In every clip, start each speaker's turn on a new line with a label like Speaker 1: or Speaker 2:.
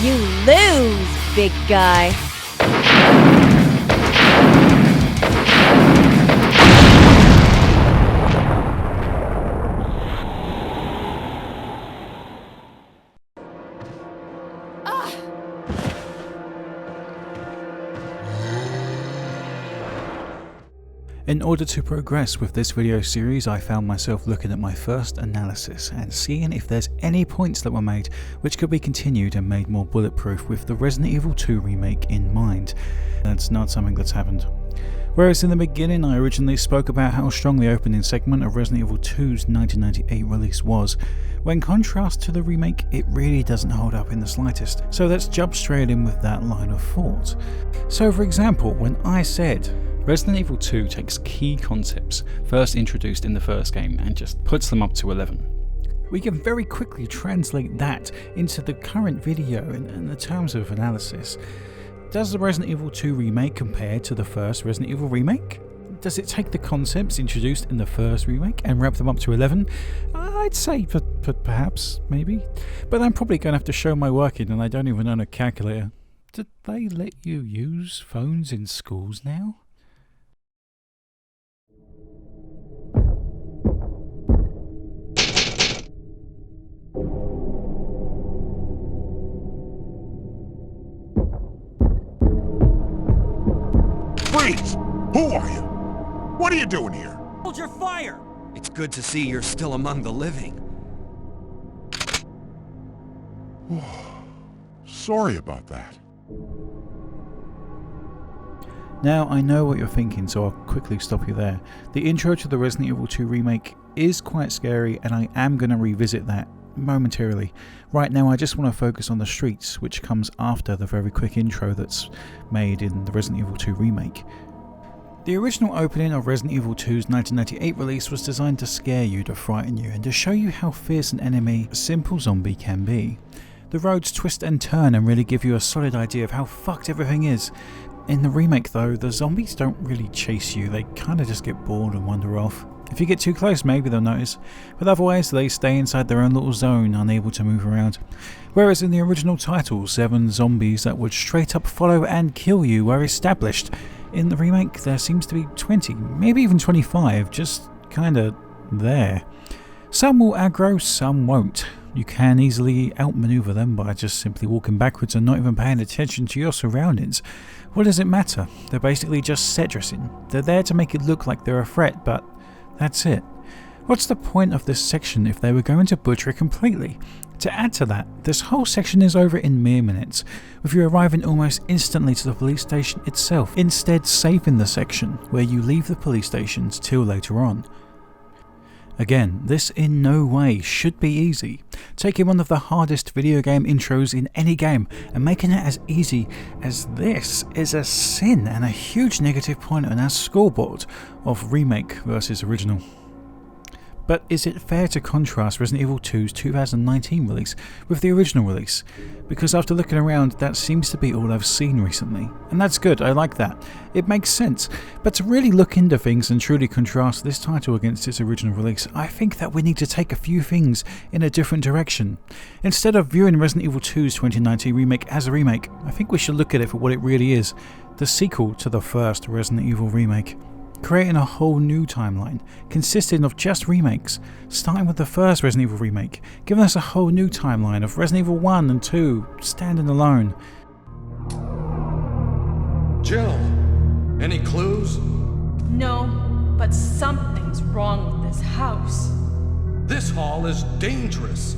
Speaker 1: You lose, big guy.
Speaker 2: In order to progress with this video series, I found myself looking at my first analysis and seeing if there's any points that were made which could be continued and made more bulletproof with the Resident Evil 2 remake in mind. That's not something that's happened. Whereas in the beginning I originally spoke about how strong the opening segment of Resident Evil 2's 1998 release was, when contrast to the remake it really doesn't hold up in the slightest. So let's jump straight in with that line of thought. So for example, when I said Resident Evil 2 takes key concepts first introduced in the first game and just puts them up to 11. We can very quickly translate that into the current video in the terms of analysis. Does the Resident Evil 2 remake compare to the first Resident Evil remake? Does it take the concepts introduced in the first remake and wrap them up to 11? I'd say perhaps, maybe. But I'm probably going to have to show my working and I don't even own a calculator. Did they let you use phones in schools now?
Speaker 3: Freeze! Who are you? What are you doing here?
Speaker 4: Hold your fire! It's good to see you're still among the living.
Speaker 3: Sorry about that.
Speaker 2: Now I know what you're thinking, so I'll quickly stop you there. The intro to the Resident Evil 2 remake is quite scary and I am going to revisit that momentarily. Right now I just want to focus on the streets, which comes after the very quick intro that's made in the Resident Evil 2 remake. The original opening of Resident Evil 2's 1998 release was designed to scare you, to frighten you, and to show you how fierce an enemy a simple zombie can be. The roads twist and turn and really give you a solid idea of how fucked everything is. In the remake though, the zombies don't really chase you, they kinda just get bored and wander off. If you get too close, maybe they'll notice, but otherwise they stay inside their own little zone, unable to move around. Whereas in the original title, 7 zombies that would straight up follow and kill you were established. In the remake, there seems to be 20, maybe even 25, just kinda there. Some will aggro, some won't. You can easily outmaneuver them by just simply walking backwards and not even paying attention to your surroundings. What does it matter? They're basically just set dressing. They're there to make it look like they're a threat, but that's it. What's the point of this section if they were going to butcher it completely? To add to that, this whole section is over in mere minutes, with you arriving almost instantly to the police station itself, instead saving the section where you leave the police stations till later on. Again, this in no way should be easy. Taking one of the hardest video game intros in any game and making it as easy as this is a sin and a huge negative point on our scoreboard of remake versus original. But is it fair to contrast Resident Evil 2's 2019 release with the original release? Because after looking around, that seems to be all I've seen recently. And that's good, I like that. It makes sense. But to really look into things and truly contrast this title against its original release, I think that we need to take a few things in a different direction. Instead of viewing Resident Evil 2's 2019 remake as a remake, I think we should look at it for what it really is. The sequel to the first Resident Evil remake. Creating a whole new timeline, consisting of just remakes, starting with the first Resident Evil remake, giving us a whole new timeline of Resident Evil 1 and 2, standing alone.
Speaker 5: Jill, any clues?
Speaker 6: No, but something's wrong with this house.
Speaker 5: This hall is dangerous.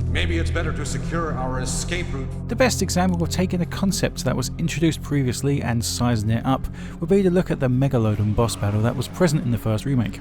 Speaker 5: Maybe it's better to secure our escape route.
Speaker 2: The best example of taking a concept that was introduced previously and sizing it up would be to look at the Megalodon boss battle that was present in the first remake.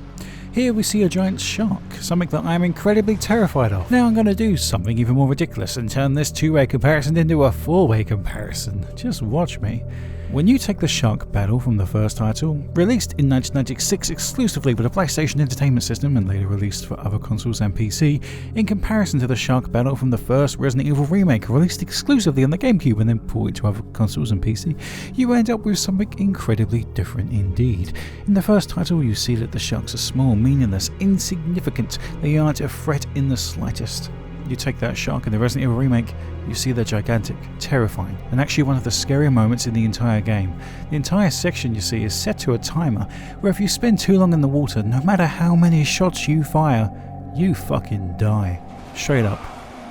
Speaker 2: Here we see a giant shark, something that I'm incredibly terrified of. Now I'm going to do something even more ridiculous and turn this 2-way comparison into a 4-way comparison. Just watch me. When you take the shark battle from the first title, released in 1996 exclusively for the PlayStation Entertainment System and later released for other consoles and PC, in comparison to the shark battle from the first Resident Evil Remake, released exclusively on the GameCube and then ported to other consoles and PC, you end up with something incredibly different indeed. In the first title you see that the sharks are small, meaningless, insignificant, they aren't a threat in the slightest. You take that shark in the Resident Evil Remake, you see they're gigantic, terrifying, and actually one of the scarier moments in the entire game. The entire section, you see, is set to a timer, where if you spend too long in the water, no matter how many shots you fire, you fucking die. Straight up,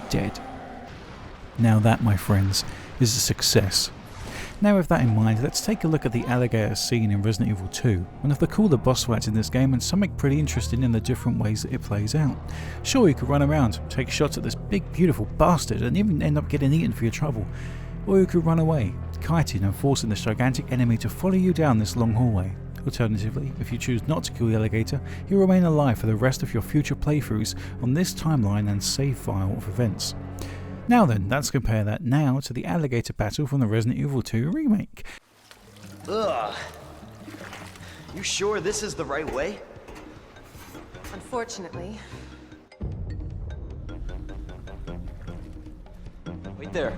Speaker 2: dead. Now that, my friends, is a success. Now with that in mind, let's take a look at the alligator scene in Resident Evil 2, one of the cooler boss fights in this game and something pretty interesting in the different ways that it plays out. Sure, you could run around, take shots at this big beautiful bastard and even end up getting eaten for your trouble. Or you could run away, kiting and forcing this gigantic enemy to follow you down this long hallway. Alternatively, if you choose not to kill the alligator, he'll remain alive for the rest of your future playthroughs on this timeline and save file of events. Now then, let's compare that now to the alligator battle from the Resident Evil 2 remake.
Speaker 7: Ugh. You sure this is the right way?
Speaker 8: Unfortunately.
Speaker 7: Wait there.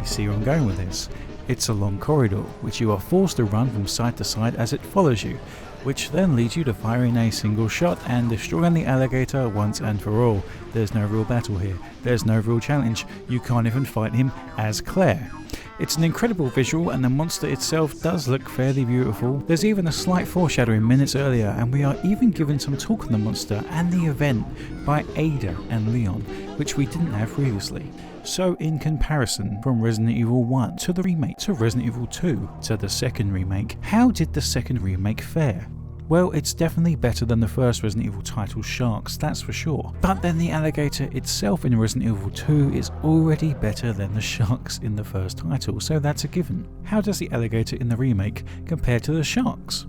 Speaker 2: See where I'm going with this. It's a long corridor, which you are forced to run from side to side as it follows you, which then leads you to firing a single shot and destroying the alligator once and for all. There's no real battle here, there's no real challenge, you can't even fight him as Claire. It's an incredible visual and the monster itself does look fairly beautiful. There's even a slight foreshadowing minutes earlier, and we are even given some talk on the monster and the event by Ada and Leon, which we didn't have previously. So in comparison from Resident Evil 1 to the remake to Resident Evil 2 to the second remake, how did the second remake fare? Well, it's definitely better than the first Resident Evil title, Sharks, that's for sure. But then the alligator itself in Resident Evil 2 is already better than the sharks in the first title, so that's a given. How does the alligator in the remake compare to the sharks?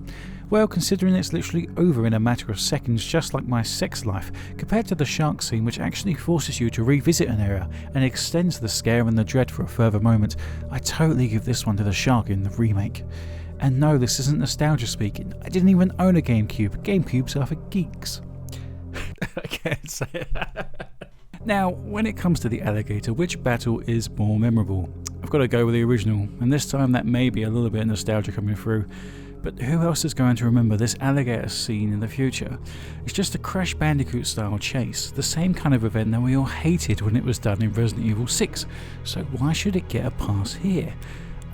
Speaker 2: Well, considering it's literally over in a matter of seconds, just like my sex life, compared to the shark scene, which actually forces you to revisit an area and extends the scare and the dread for a further moment, I totally give this one to the shark in the remake. And no, this isn't nostalgia speaking. I didn't even own a GameCube. GameCubes are for geeks. I can't say it. Now, when it comes to the alligator, which battle is more memorable? I've got to go with the original, and this time that may be a little bit of nostalgia coming through. But who else is going to remember this alligator scene in the future? It's just a Crash Bandicoot style chase, the same kind of event that we all hated when it was done in Resident Evil 6. So why should it get a pass here?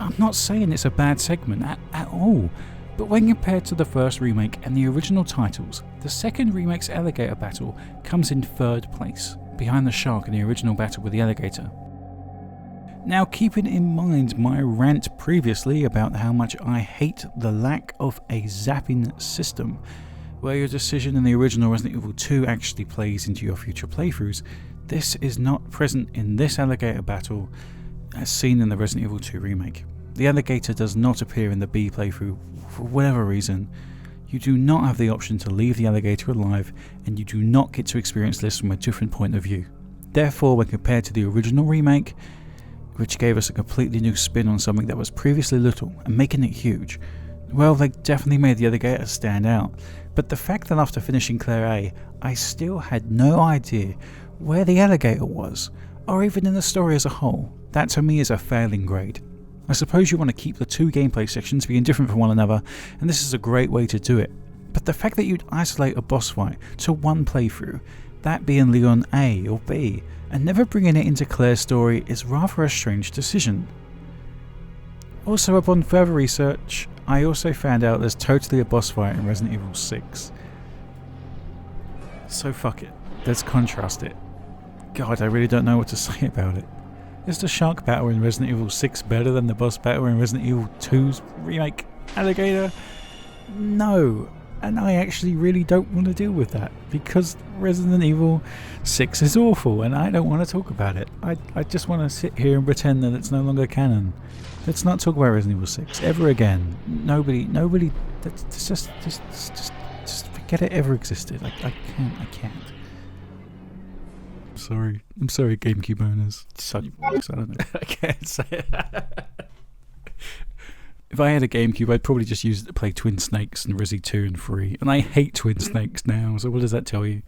Speaker 2: I'm not saying it's a bad segment at all, but when compared to the first remake and the original titles, the second remake's alligator battle comes in third place, behind the shark in the original battle with the alligator. Now, keeping in mind my rant previously about how much I hate the lack of a zapping system, where your decision in the original Resident Evil 2 actually plays into your future playthroughs, this is not present in this alligator battle as seen in the Resident Evil 2 remake. The alligator does not appear in the B playthrough for whatever reason. You do not have the option to leave the alligator alive, and you do not get to experience this from a different point of view. Therefore, when compared to the original remake, which gave us a completely new spin on something that was previously little and making it huge, well, they definitely made the alligator stand out. But the fact that after finishing Claire A, I still had no idea where the alligator was, or even in the story as a whole, that to me is a failing grade. I suppose you want to keep the two gameplay sections being different from one another, and this is a great way to do it. But the fact that you'd isolate a boss fight to one playthrough, that being Leon A or B, and never bringing it into Claire's story is rather a strange decision. Also, upon further research, I also found out there's totally a boss fight in Resident Evil 6. So fuck it, let's contrast it. God, I really don't know what to say about it. Is the shark battle in Resident Evil 6 better than the boss battle in Resident Evil 2's remake Alligator? No, and I actually really don't want to deal with that, because Resident Evil 6 is awful and I don't want to talk about it. I just want to sit here and pretend that it's no longer canon. Let's not talk about Resident Evil 6 ever again. Nobody, just forget it ever existed. I can't. I'm sorry, GameCube owners. Such I don't know. I can't say it. If I had a GameCube, I'd probably just use it to play Twin Snakes and Resi 2 and 3. And I hate Twin Snakes now, so what does that tell you?